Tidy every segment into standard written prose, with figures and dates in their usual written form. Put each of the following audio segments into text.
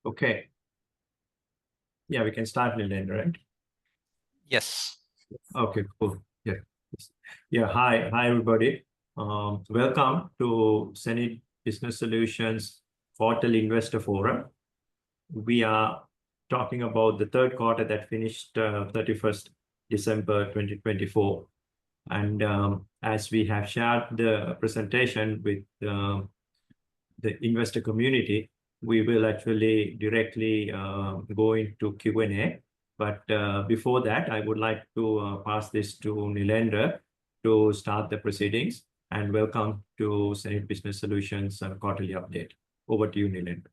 Okay. Yeah, we can start, Nilendra, right? Yes. Okay, cool. Yeah. Yeah. Hi, everybody. Welcome to hSenid Business Solutions Quarterly Investor Forum. We are talking about the third quarter that finished 31st December 2024. And as we have shared the presentation with the investor community, we will actually directly go into Q&A. But before that, I would like to pass this to Nilendra to start the proceedings. And welcome to hSenid Business Solutions quarterly update. Over to you, Nilendra.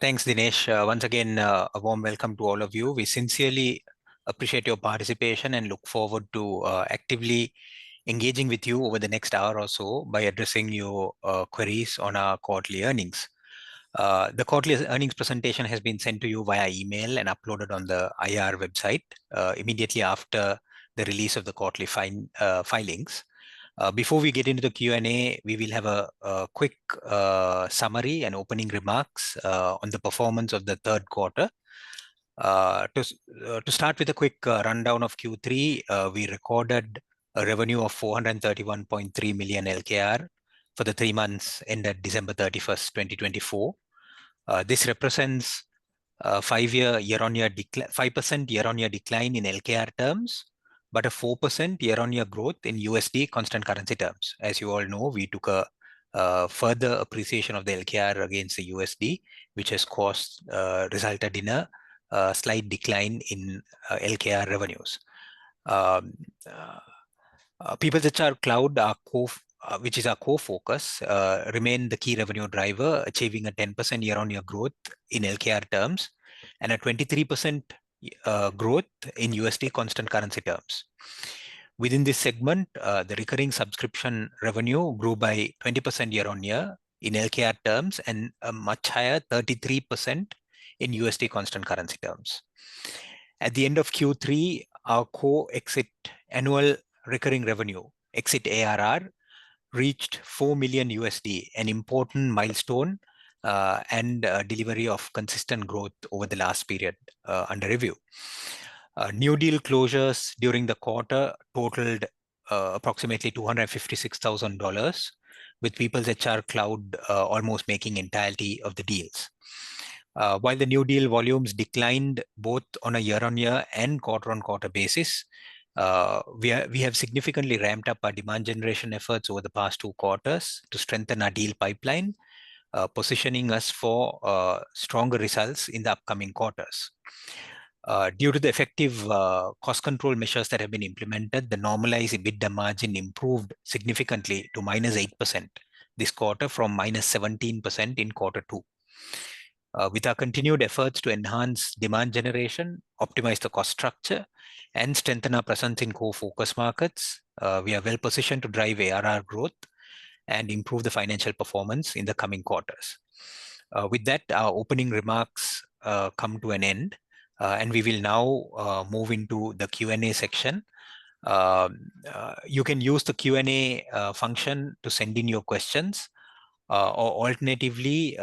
Thanks, Dinesh. Once again, a warm welcome to all of you. We sincerely appreciate your participation and look forward to actively engaging with you over the next hour or so by addressing your queries on our quarterly earnings. The quarterly earnings presentation has been sent to you via email and uploaded on the IR website immediately after the release of the quarterly filings. Before we get into the Q&A, we will have a quick summary and opening remarks on the performance of the third quarter. To start with a quick rundown of Q3, we recorded a revenue of 431.3 million LKR for the 3 months ended December 31st, 2024. This represents a 5% year-on-year decline in LKR terms, but a 4% year-on-year growth in USD constant currency terms. As you all know, we took a further appreciation of the LKR against the USD, which has resulted in a slight decline in LKR revenues. People's HR Cloud, which is our core focus, remain the key revenue driver, achieving a 10% year-on-year growth in LKR terms and a 23% growth in USD constant currency terms. Within this segment, the recurring subscription revenue grew by 20% year-on-year in LKR terms and a much higher 33% in USD constant currency terms. At the end of Q3, our core exit annual recurring revenue, exit ARR, reached $4 million, an important milestone and delivery of consistent growth over the last period under review. New deal closures during the quarter totaled approximately $256,000, with People's HR Cloud almost making entirety of the deals. While the new deal volumes declined both on a year-on-year and quarter-on-quarter basis, we have significantly ramped up our demand generation efforts over the past 2 quarters to strengthen our deal pipeline, positioning us for stronger results in the upcoming quarters. Due to the effective cost control measures that have been implemented, the normalized EBITDA margin improved significantly to -8% this quarter from -17% in quarter 2. With our continued efforts to enhance demand generation, optimize the cost structure, and strengthen our presence in core focus markets, we are well positioned to drive ARR growth and improve the financial performance in the coming quarters. With that, our opening remarks come to an end, and we will now move into the Q&A section. You can use the Q&A function to send in your questions, or alternatively,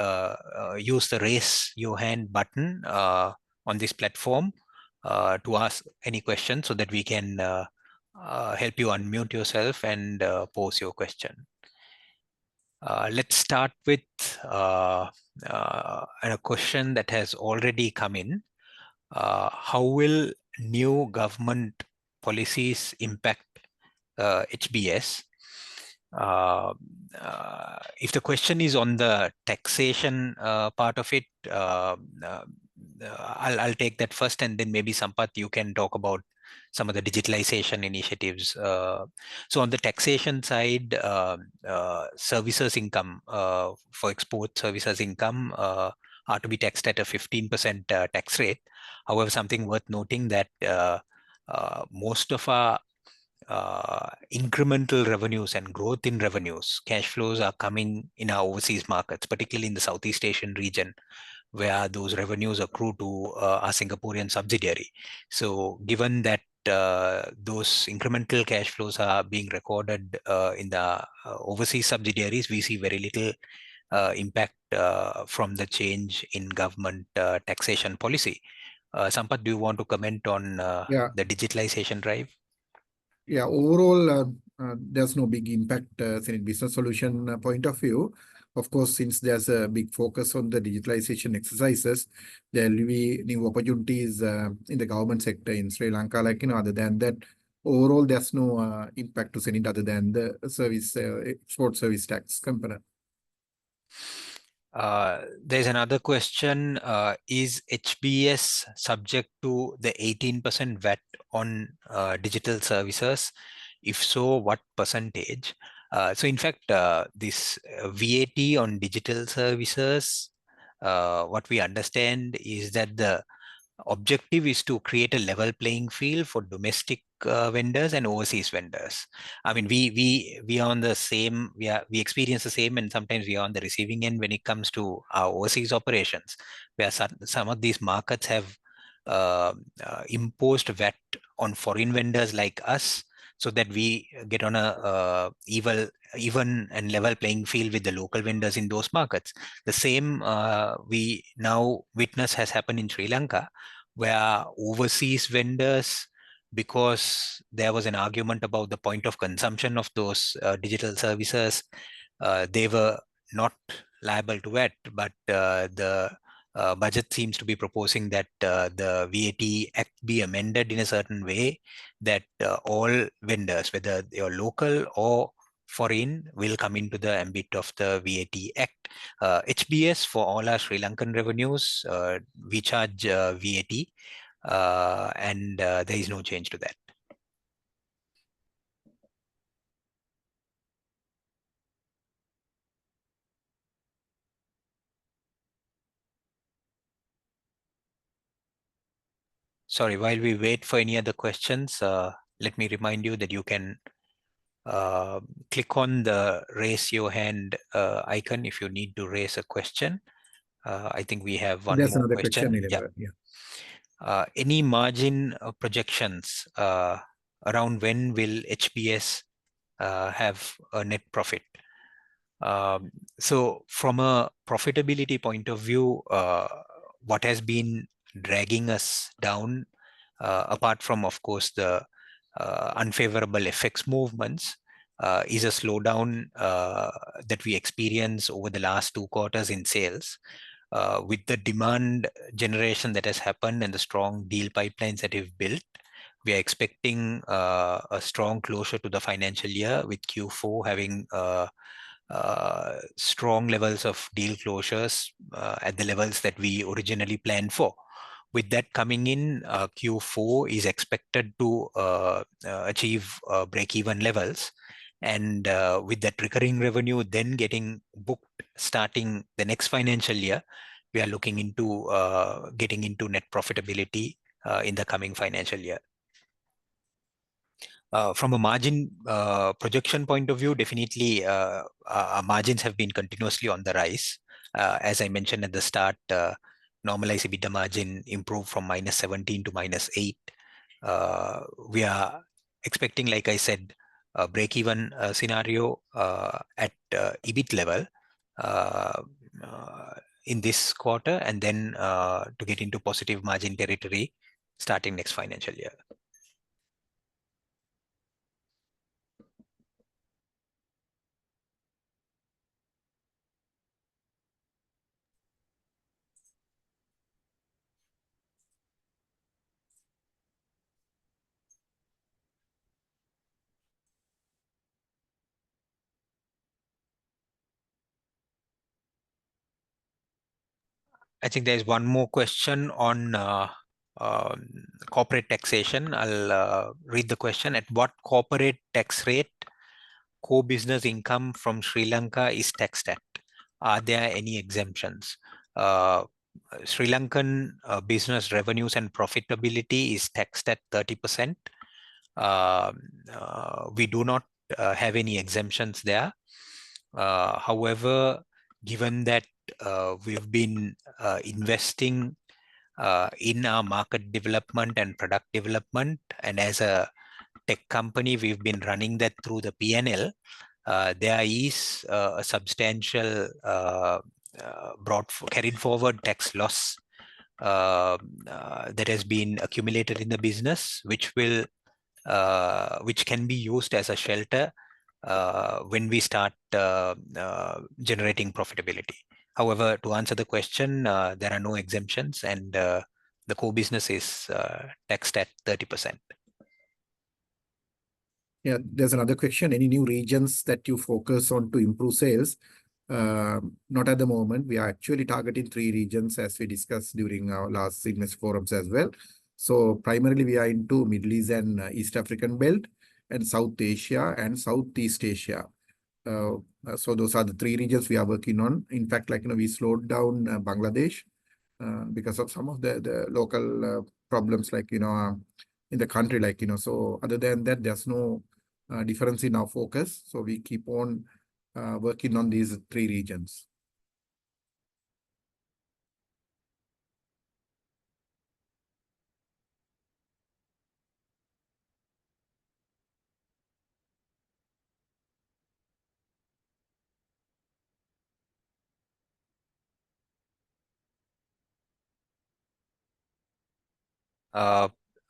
use the raise your hand button on this platform to ask any questions so that we can help you unmute yourself and pose your question. Let's start with a question that has already come in. How will new government policies impact HBS? If the question is on the taxation part of it, I'll take that first, and then maybe Sampath, you can talk about some of the digitalization initiatives. So on the taxation side, services income for export services income are to be taxed at a 15% tax rate. However, something worth noting that most of our incremental revenues and growth in revenues, cash flows are coming in our overseas markets, particularly in the Southeast Asian region, where those revenues accrue to our Singaporean subsidiary. So given that those incremental cash flows are being recorded in the overseas subsidiaries, we see very little impact from the change in government taxation policy. Sampath, do you want to comment on the digitalization drive? Yeah, overall, there's no big impact in business solution point of view. Of course, since there's a big focus on the digitalization exercises, there will be new opportunities in the government sector in Sri Lanka. Like, other than that, overall, there's no impact to hSenid other than the service export service tax component. There's another question. Is HBS subject to the 18% VAT on digital services? If so, what percentage? So in fact, this VAT on digital services, what we understand is that the objective is to create a level playing field for domestic vendors and overseas vendors. I mean, we are on the same, we experience the same, and sometimes we are on the receiving end when it comes to our overseas operations, where some of these markets have imposed VAT on foreign vendors like us, so that we get on a even and level playing field with the local vendors in those markets. The same we now witness has happened in Sri Lanka, where overseas vendors, because there was an argument about the point of consumption of those digital services, they were not liable to VAT, but the budget seems to be proposing that the VAT Act be amended in a certain way that all vendors, whether they are local or foreign, will come into the ambit of the VAT Act. HBS, for all our Sri Lankan revenues, we charge VAT, and there is no change to that. Sorry, while we wait for any other questions, let me remind you that you can click on the raise your hand icon if you need to raise a question. I think we have one more question. Yeah. Any margin projections around when will HBS have a net profit? So from a profitability point of view, what has been dragging us down, apart from, of course, the unfavorable FX movements, is a slowdown that we experience over the last 2 quarters in sales. With the demand generation that has happened and the strong deal pipelines that we've built, we are expecting a strong closure to the financial year, with Q4 having strong levels of deal closures at the levels that we originally planned for. With that coming in, Q4 is expected to achieve break-even levels. And with that recurring revenue then getting booked starting the next financial year, we are looking into getting into net profitability in the coming financial year. From a margin projection point of view, definitely our margins have been continuously on the rise. As I mentioned at the start, normalized EBITDA margin improved from -17 to -8. We are expecting, like I said, a break-even scenario at EBIT level in this quarter, and then to get into positive margin territory starting next financial year. I think there's one more question on corporate taxation. I'll read the question. At what corporate tax rate core business income from Sri Lanka is taxed at? Are there any exemptions? Sri Lankan business revenues and profitability is taxed at 30%. We do not have any exemptions there. However, given that we've been investing in our market development and product development, and as a tech company, we've been running that through the P&L. there is a substantial carried forward tax loss that has been accumulated in the business, which can be used as a shelter when we start generating profitability. However, to answer the question, there are no exemptions, and the core business is taxed at 30%. Yeah, there's another question. Any new regions that you focus on to improve sales? Not at the moment. We are actually targeting 3 regions as we discussed during our last Investor Forums as well. So primarily we are into Middle East and East African belt, and South Asia and Southeast Asia. So those are the 3 regions we are working on. In fact, we slowed down Bangladesh because of some of the local problems, in the country, so other than that, there's no difference in our focus. So we keep on working on these 3 regions.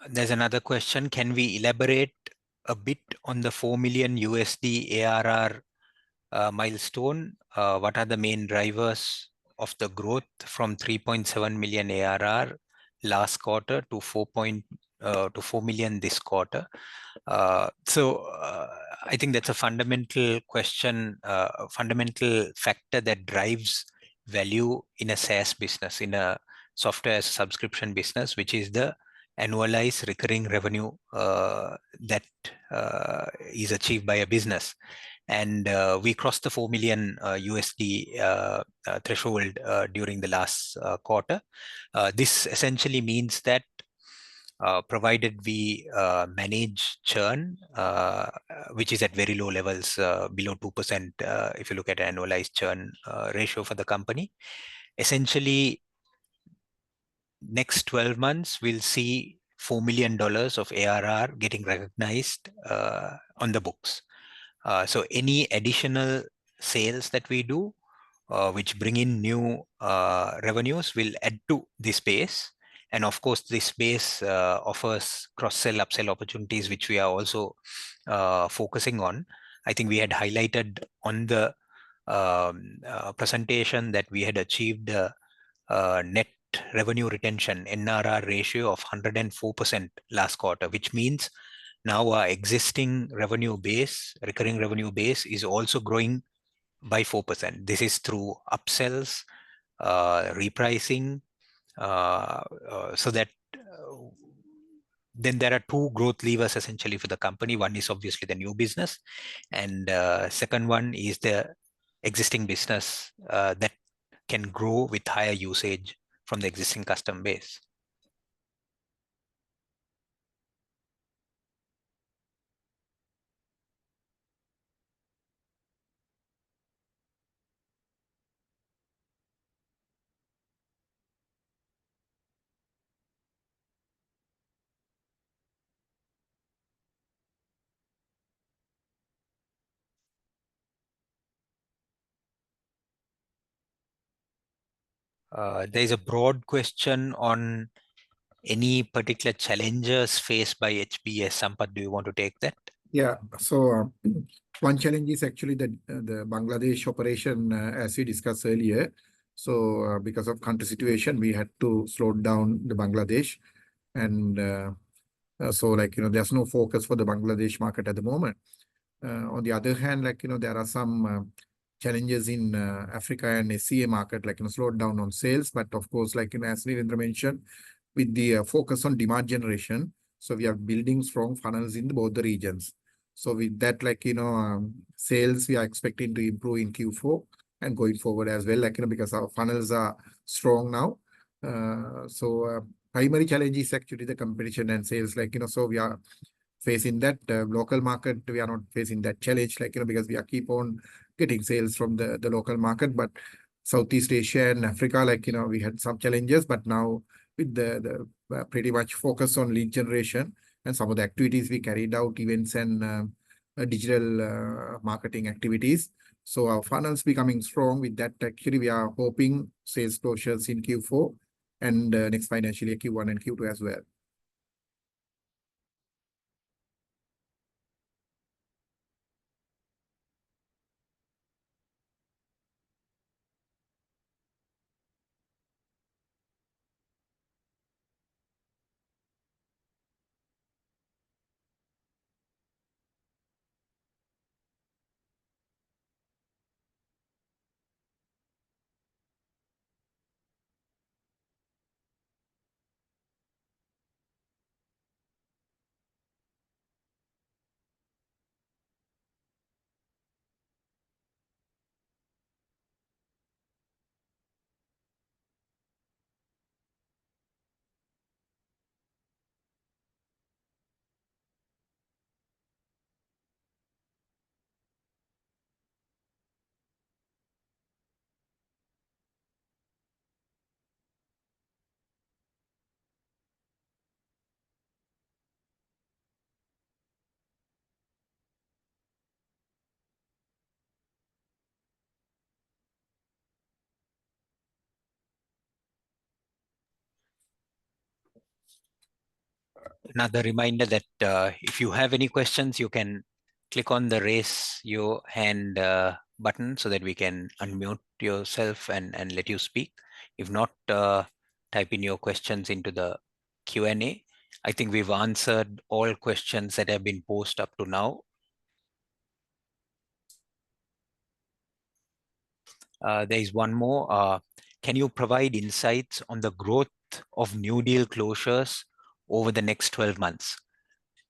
There's another question. Can we elaborate a bit on the 4 million USD ARR milestone? What are the main drivers of the growth from 3.7 million ARR last quarter to 4 million this quarter? So I think that's a fundamental question, fundamental factor that drives value in a SaaS business, in a software as a subscription business, which is the annualized recurring revenue that is achieved by a business. And we crossed the 4 million USD threshold during the last quarter. This essentially means that provided we manage churn, which is at very low levels, below 2%, if you look at annualized churn ratio for the company, essentially next 12 months, we'll see $4 million of ARR getting recognized on the books. So any additional sales that we do, which bring in new revenues, will add to this base. And of course, this base offers cross-sell, upsell opportunities, which we are also focusing on. I think we had highlighted on the presentation that we had achieved net revenue retention, NRR ratio of 104% last quarter, which means now our existing revenue base, recurring revenue base, is also growing by 4%. This is through upsells, repricing, so that then there are 2 growth levers essentially for the company. One is obviously the new business, and second one is the existing business that can grow with higher usage from the existing customer base. There is a broad question on any particular challenges faced by HBS. Sampath, do you want to take that? Yeah, so one challenge is actually the Bangladesh operation, as we discussed earlier. So because of country situation, we had to slow down the Bangladesh. And so there's no focus for the Bangladesh market at the moment. On the other hand, there are some challenges in Africa and SCA market, slowed down on sales. But of course, as Nirendra mentioned, with the focus on demand generation, so we are building strong funnels in both the regions. So with that, sales, we are expecting to improve in Q4 and going forward as well, because our funnels are strong now. So primary challenge is actually the competition and sales, so we are facing that. Local market, we are not facing that challenge, because we are keep on getting sales from the local market. But Southeast Asia and Africa, we had some challenges, but now with the pretty much focus on lead generation and some of the activities we carried out, events and digital marketing activities. So our funnels becoming strong with that. Actually, we are hoping sales closures in Q4 and next financial year Q1 and Q2 as well. Another reminder that if you have any questions, you can click on the raise your hand button so that we can unmute yourself and let you speak. If not, type in your questions into the Q&A. I think we've answered all questions that have been posed up to now. There is one more. Can you provide insights on the growth of new deal closures over the next 12 months?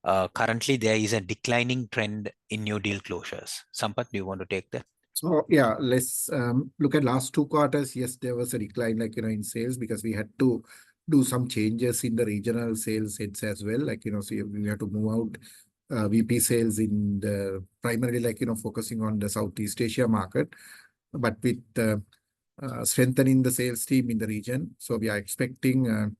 Currently, there is a declining trend in new deal closures. Sampath, do you want to take that? So yeah, let's look at last 2 quarters. Yes, there was a decline in sales because we had to do some changes in the regional sales heads as well. So we have to move out VP sales in the primarily focusing on the Southeast Asia market, but with strengthening the sales team in the region. So we are expecting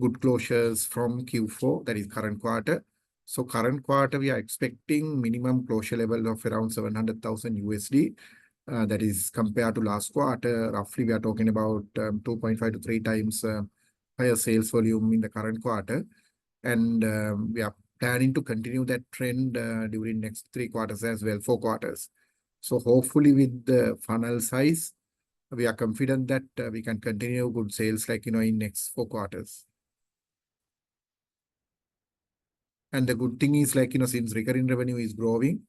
good closures from Q4, that is current quarter. So current quarter, we are expecting minimum closure level of around $700,000 USD. That is compared to last quarter. Roughly, we are talking about 2.5 to 3 times higher sales volume in the current quarter. And we are planning to continue that trend during next 3 quarters as well, 4 quarters. So hopefully with the funnel size, we are confident that we can continue good sales in next 4 quarters. And the good thing is since recurring revenue is growing,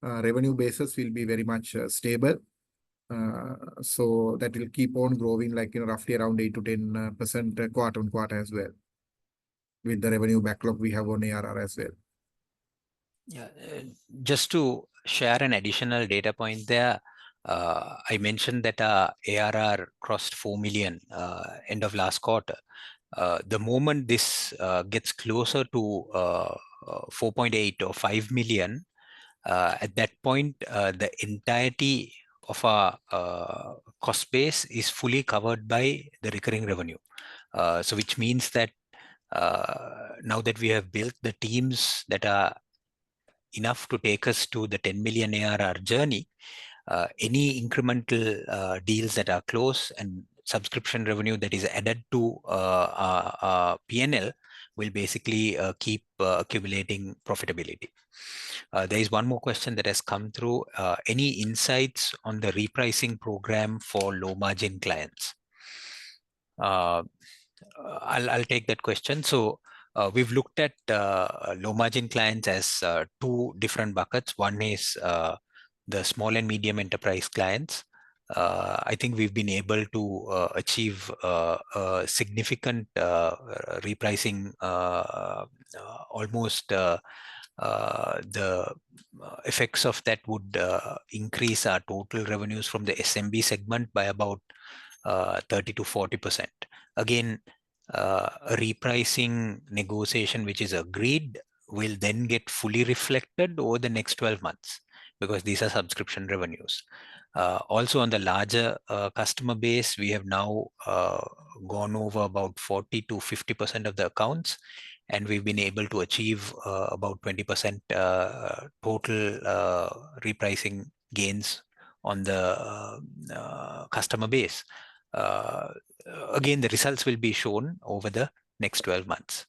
revenue basis will be very much stable. So that will keep on growing roughly around 8 to 10% quarter on quarter as well. With the revenue backlog we have on ARR as well. Yeah, just to share an additional data point there, I mentioned that ARR crossed 4 million end of last quarter. The moment this gets closer to 4.8 or 5 million, at that point, the entirety of our cost base is fully covered by the recurring revenue. So which means that now that we have built the teams that are enough to take us to the 10 million ARR journey, any incremental deals that are close and subscription revenue that is added to P&L will basically keep accumulating profitability. There is one more question that has come through. Any insights on the repricing program for low margin clients? I'll take that question. So we've looked at low margin clients as 2 different buckets. One is the small and medium enterprise clients. I think we've been able to achieve significant repricing, almost the effects of that would increase our total revenues from the SMB segment by about 30 to 40%. Again, a repricing negotiation which is agreed will then get fully reflected over the next 12 months. because these are subscription revenues. Also on the larger customer base, we have now gone over about 40 to 50% of the accounts, and we've been able to achieve about 20% total repricing gains on the customer base. Again, the results will be shown over the next 12 months.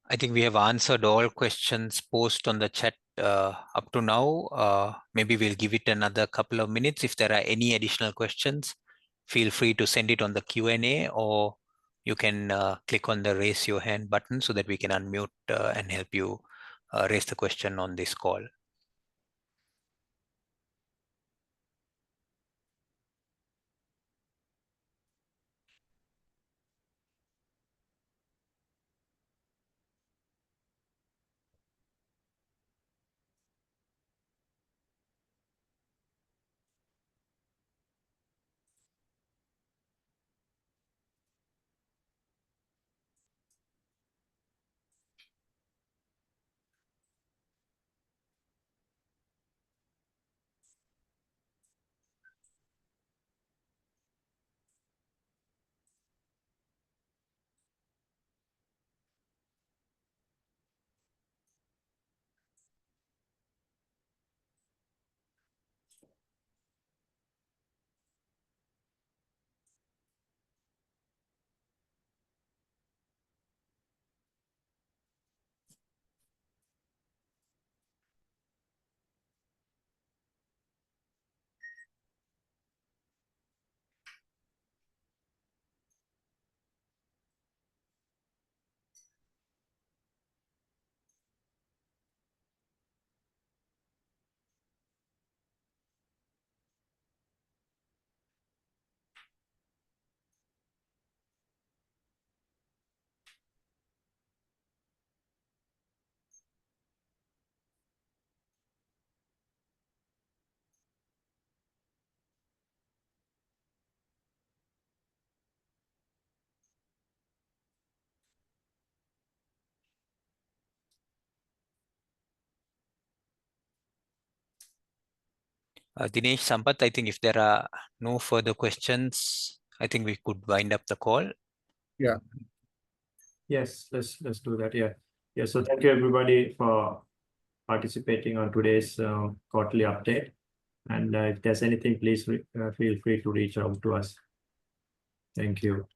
I think we have answered all questions posed on the chat up to now. Maybe we'll give it another couple of minutes. If there are any additional questions, feel free to send it on the Q&A, or you can click on the raise your hand button so that we can unmute and help you raise the question on this call. Dinesh, Sampath, I think if there are no further questions, I think we could wind up the call. Yeah. Yes, let's do that. Yeah. So thank you everybody for participating on today's quarterly update. And if there's anything, please feel free to reach out to us. Thank you.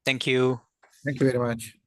Thank you. Thank you very much.